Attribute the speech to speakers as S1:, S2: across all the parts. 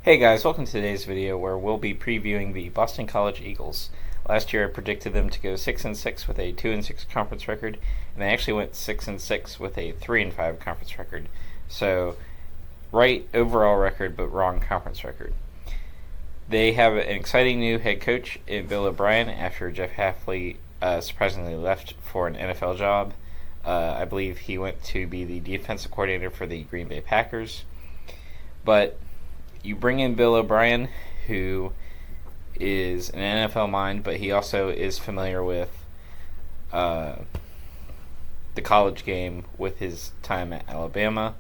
S1: Hey guys, welcome to today's video where we'll be previewing the Boston College Eagles. Last year I predicted them to go 6-6 with a 2-6 conference record, and they actually went 6-6 with a 3-5 conference record. So, right overall record, but wrong conference record. They have an exciting new head coach in Bill O'Brien after Jeff Hafley surprisingly left for an NFL job. I believe he went to be the defensive coordinator for the Green Bay Packers. But you bring in Bill O'Brien, who is an NFL mind, but he also is familiar with the college game with his time at Alabama.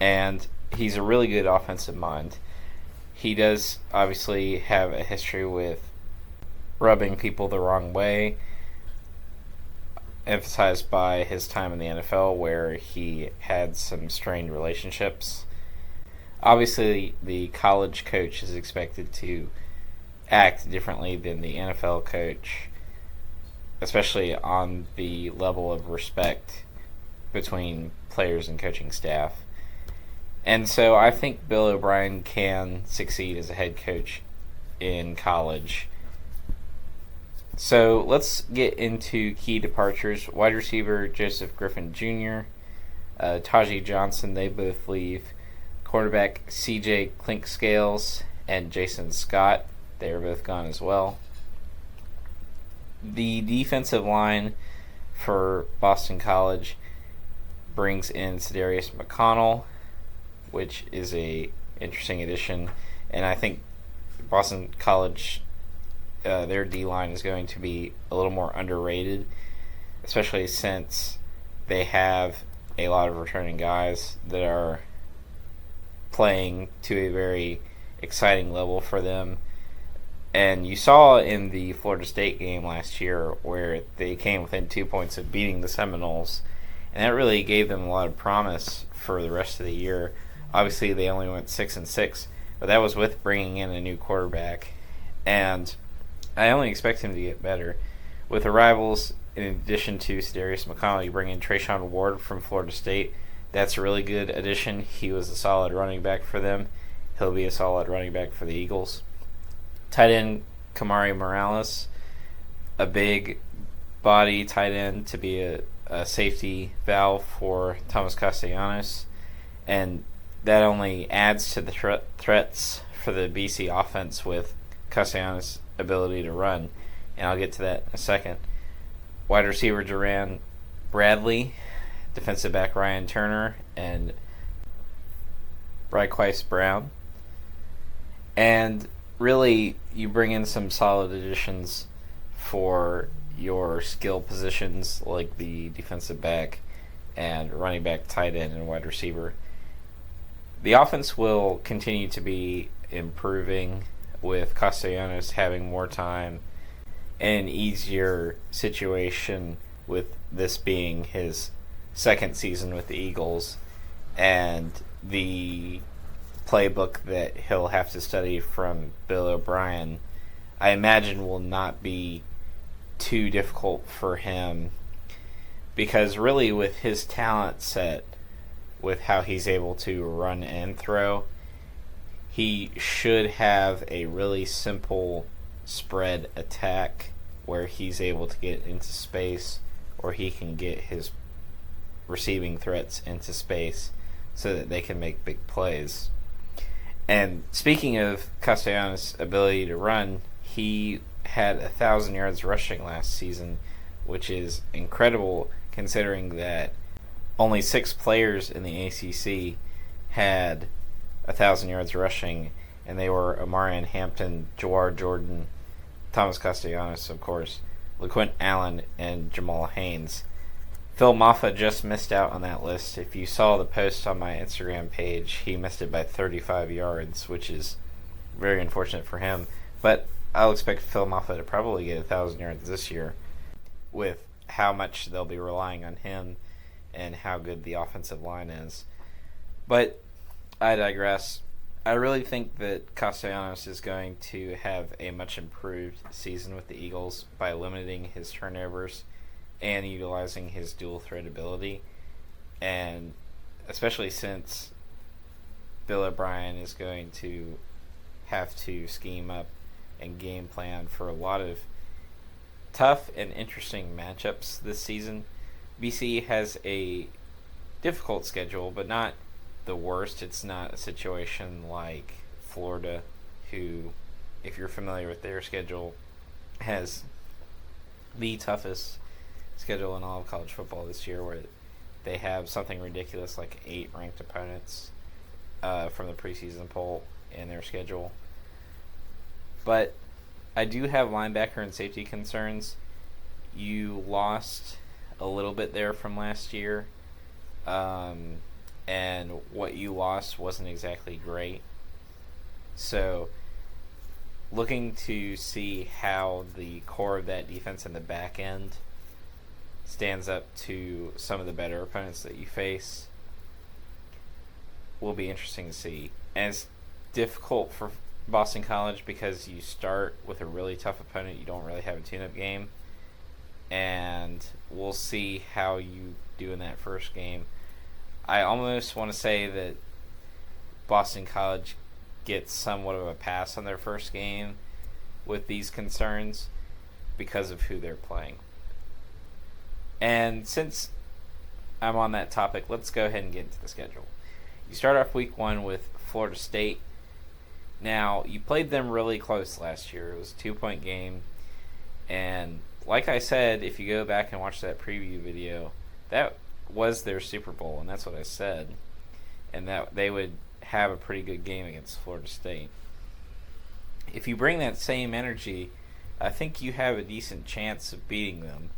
S1: And he's a really good offensive mind. He does obviously have a history with rubbing people the wrong way, emphasized by his time in the NFL where he had some strained relationships. Obviously, the college coach is expected to act differently than the NFL coach, especially on the level of respect between players and coaching staff. And so I think Bill O'Brien can succeed as a head coach in college. So let's get into key departures. Wide receiver Joseph Griffin Jr., Tajee Johnson, they both leave. Quarterback CJ Clinkscales and Jason Scott, they are both gone as well. The defensive line for Boston College brings in Cedarius McConnell, which is a interesting addition, and I think Boston College, their D-line is going to be a little more underrated, especially since they have a lot of returning guys that are playing to a very exciting level for them. And you saw in the Florida State game last year where they came within 2 points of beating the Seminoles, and that really gave them a lot of promise for the rest of the year. Obviously they only went 6-6, but that was with bringing in a new quarterback, and I only expect him to get better. With arrivals, in addition to Cedarius McConnell, you bring in Trayshawn Ward from Florida State. That's a really good addition. He was a solid running back for them. He'll be a solid running back for the Eagles. Tight end Kamari Morales, a big body tight end to be a safety valve for Thomas Castellanos. And that only adds to the threats for the BC offense with Castellanos' ability to run. And I'll get to that in a second. Wide receiver Duran Bradley, defensive back Ryan Turner, and Bryquise Brown. And really, you bring in some solid additions for your skill positions like the defensive back and running back, tight end, and wide receiver. The offense will continue to be improving with Castellanos having more time and an easier situation with this being his second season with the Eagles, and the playbook that he'll have to study from Bill O'Brien, I imagine, will not be too difficult for him, because really with his talent set, with how he's able to run and throw, he should have a really simple spread attack where he's able to get into space, or he can get his receiving threats into space so that they can make big plays. And speaking of Castellanos' ability to run, he had 1,000 yards rushing last season, which is incredible considering that only 6 players in the ACC had 1,000 yards rushing, and they were Amarian Hampton, Jawar Jordan, Thomas Castellanos, of course, LaQuint Allen, and Jamal Haynes. Phil Maffa just missed out on that list. If you saw the post on my Instagram page, he missed it by 35 yards, which is very unfortunate for him. But I'll expect Phil Maffa to probably get 1,000 yards this year with how much they'll be relying on him and how good the offensive line is. But I digress. I really think that Castellanos is going to have a much improved season with the Eagles by limiting his turnovers and utilizing his dual threat ability, and especially since Bill O'Brien is going to have to scheme up and game plan for a lot of tough and interesting matchups this season. BC has a difficult schedule, but not the worst. It's not a situation like Florida, who, if you're familiar with their schedule, has the toughest schedule in all of college football this year, where they have something ridiculous like 8 ranked opponents from the preseason poll in their schedule. But I do have linebacker and safety concerns. You lost a little bit there from last year, and what you lost wasn't exactly great. So looking to see how the core of that defense in the back end stands up to some of the better opponents that you face will be interesting to see. And it's difficult for Boston College because you start with a really tough opponent. You don't really have a tune-up game. And we'll see how you do in that first game. I almost want to say that Boston College gets somewhat of a pass on their first game with these concerns because of who they're playing. And since I'm on that topic, let's go ahead and get into the schedule. You start off week 1 with Florida State. Now, you played them really close last year. It was a 2-point game. And like I said, if you go back and watch that preview video, that was their Super Bowl, and that's what I said. And that they would have a pretty good game against Florida State. If you bring that same energy, I think you have a decent chance of beating them.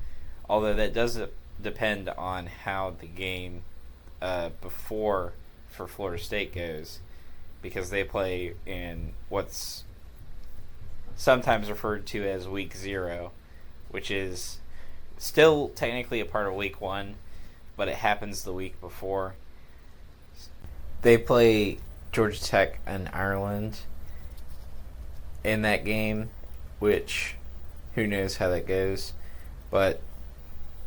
S1: Although that does depend on how the game before for Florida State goes, because they play in what's sometimes referred to as Week 0, which is still technically a part of Week 1, but it happens the week before. They play Georgia Tech and Ireland in that game, which who knows how that goes, but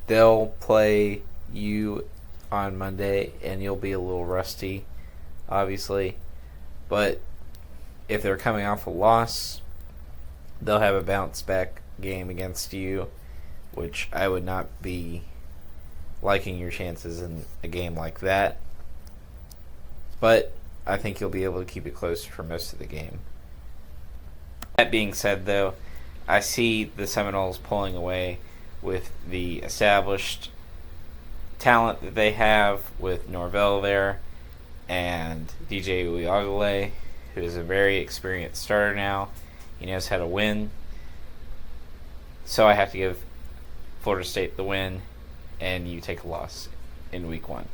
S1: they'll play you on Monday, and you'll be a little rusty, obviously. But if they're coming off a loss, they'll have a bounce-back game against you, which I would not be liking your chances in a game like that. But I think you'll be able to keep it close for most of the game. That being said, though, I see the Seminoles pulling away with the established talent that they have with Norvell there and DJ Uyagale, who is a very experienced starter now. He knows how to win. So I have to give Florida State the win, and you take a loss in week 1.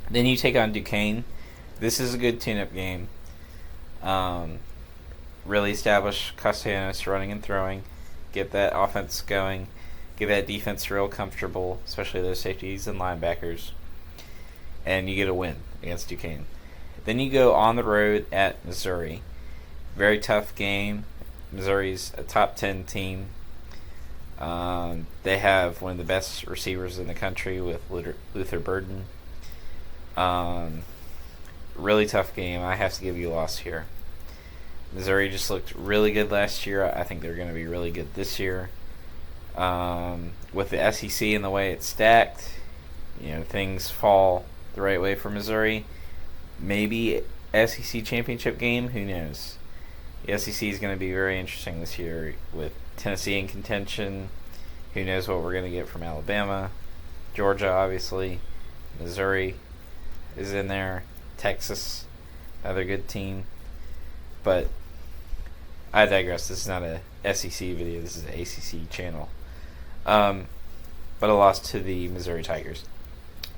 S1: Then you take on Duquesne. This is a good tune-up game. Really establish Castellanos running and throwing. Get that offense going. Get that defense real comfortable, especially those safeties and linebackers. And you get a win against Duquesne. Then you go on the road at Missouri. Very tough game. Missouri's a top 10 team. They have one of the best receivers in the country with Luther Burden. Really tough game. I have to give you a loss here. Missouri just looked really good last year. I think they're going to be really good this year. With the SEC and the way it's stacked, things fall the right way for Missouri. Maybe SEC championship game, who knows? The SEC is going to be very interesting this year with Tennessee in contention. Who knows what we're going to get from Alabama? Georgia, obviously. Missouri is in there. Texas, another good team. But I digress. This is not a SEC video. This is an ACC channel. But a loss to the Missouri Tigers.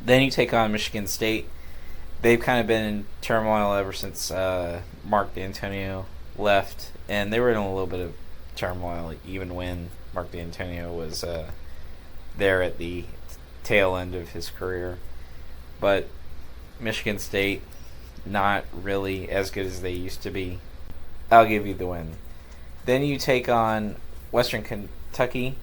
S1: Then you take on Michigan State. They've kind of been in turmoil ever since Mark D'Antonio left, and they were in a little bit of turmoil even when Mark D'Antonio was there at the tail end of his career. But Michigan State, not really as good as they used to be. I'll give you the win. Then you take on Western Kentucky.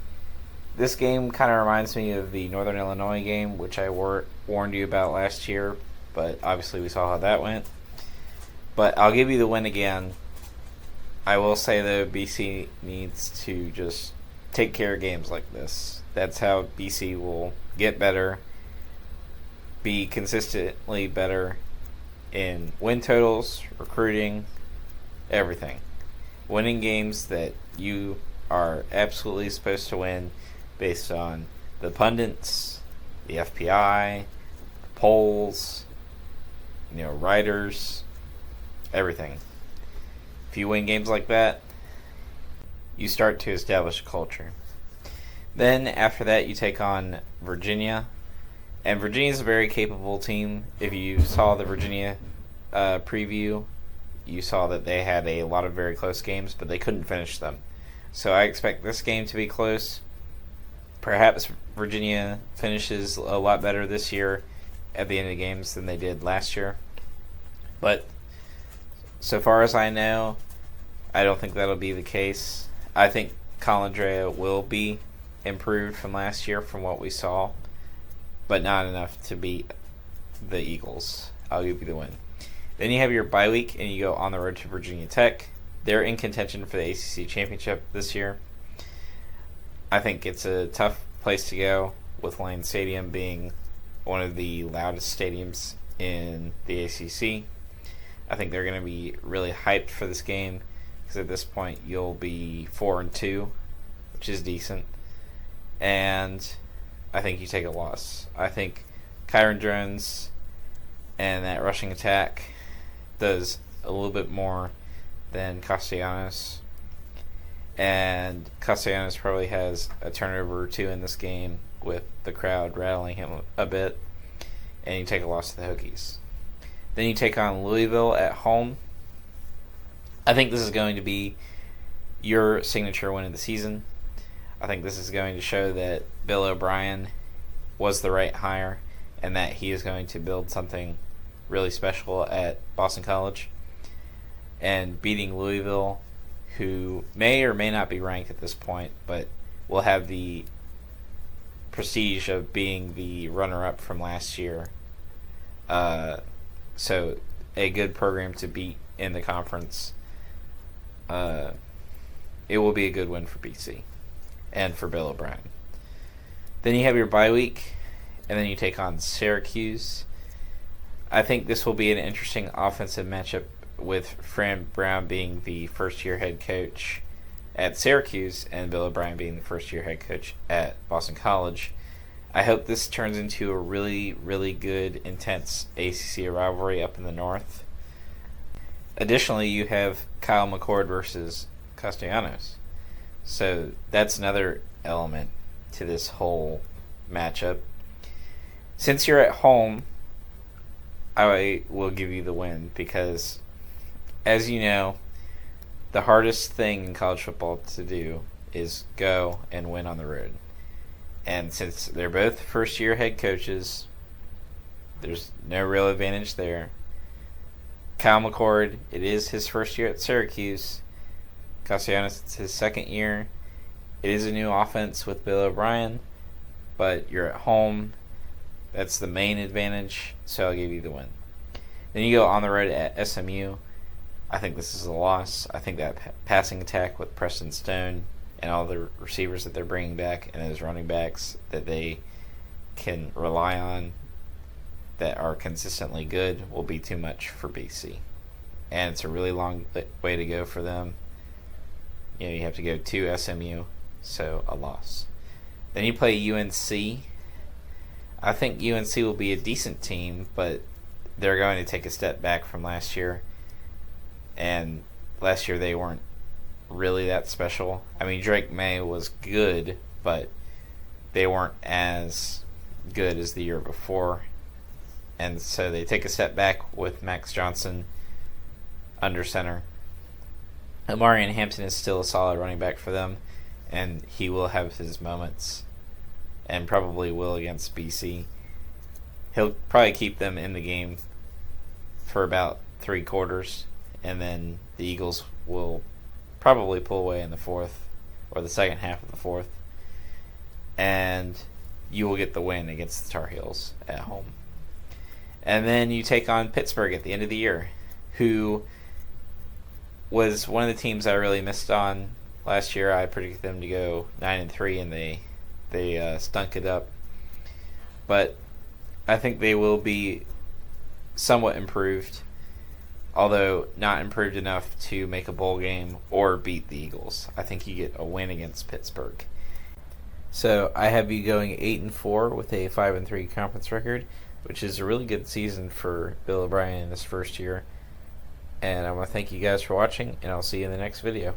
S1: This game kind of reminds me of the Northern Illinois game, which I warned you about last year, but obviously we saw how that went. But I'll give you the win again. I will say, though, BC needs to just take care of games like this. That's how BC will get better, be consistently better in win totals, recruiting, everything. Winning games that you are absolutely supposed to win based on the pundits, the FPI, polls, writers, everything. If you win games like that, you start to establish a culture. Then after that, you take on Virginia. And Virginia's a very capable team. If you saw the Virginia preview, you saw that they had a lot of very close games, but they couldn't finish them. So I expect this game to be close. Perhaps Virginia finishes a lot better this year at the end of the games than they did last year. But so far as I know, I don't think that'll be the case. I think Colandrea will be improved from last year from what we saw, but not enough to beat the Eagles. I'll give you the win. Then you have your bye week, and you go on the road to Virginia Tech. They're in contention for the ACC Championship this year. I think it's a tough place to go, with Lane Stadium being one of the loudest stadiums in the ACC. I think they're going to be really hyped for this game, because at this point you'll be 4-2, which is decent. And I think you take a loss. I think Kyron Jones and that rushing attack does a little bit more than Castellanos. And Castellanos probably has a turnover or two in this game with the crowd rattling him a bit. And you take a loss to the Hokies. Then you take on Louisville at home. I think this is going to be your signature win of the season. I think this is going to show that Bill O'Brien was the right hire and that he is going to build something really special at Boston College. And beating Louisville, who may or may not be ranked at this point, but will have the prestige of being the runner-up from last year. So a good program to beat in the conference. It will be a good win for BC and for Bill O'Brien. Then you have your bye week, and then you take on Syracuse. I think this will be an interesting offensive matchup with Fran Brown being the first-year head coach at Syracuse and Bill O'Brien being the first-year head coach at Boston College. I hope this turns into a really, really good, intense ACC rivalry up in the north. Additionally, you have Kyle McCord versus Castellanos. So that's another element to this whole matchup. Since you're at home, I will give you the win because, as you know, the hardest thing in college football to do is go and win on the road. And since they're both first-year head coaches, there's no real advantage there. Kyle McCord, it is his first year at Syracuse. Castellanos, it's his second year. It is a new offense with Bill O'Brien, but you're at home. That's the main advantage, so I'll give you the win. Then you go on the road at SMU. I think this is a loss. I think that passing attack with Preston Stone and all the receivers that they're bringing back and those running backs that they can rely on that are consistently good will be too much for BC. And it's a really long way to go for them. You have to go to SMU, so a loss. Then you play UNC. I think UNC will be a decent team, but they're going to take a step back from last year. And last year they weren't really that special. I mean, Drake May was good, but they weren't as good as the year before. And so they take a step back with Max Johnson under center. Amarian Hampton is still a solid running back for them, and he will have his moments, and probably will against BC. He'll probably keep them in the game for about 3 quarters, and then the Eagles will probably pull away in the fourth, or the second half of the fourth, and you will get the win against the Tar Heels at home. And then you take on Pittsburgh at the end of the year, who was one of the teams I really missed on last year. I predicted them to go 9-3, and they stunk it up. But I think they will be somewhat improved, although not improved enough to make a bowl game or beat the Eagles. I think you get a win against Pittsburgh. So I have you going 8-4 with a 5-3 conference record, which is a really good season for Bill O'Brien in his first year. And I want to thank you guys for watching, and I'll see you in the next video.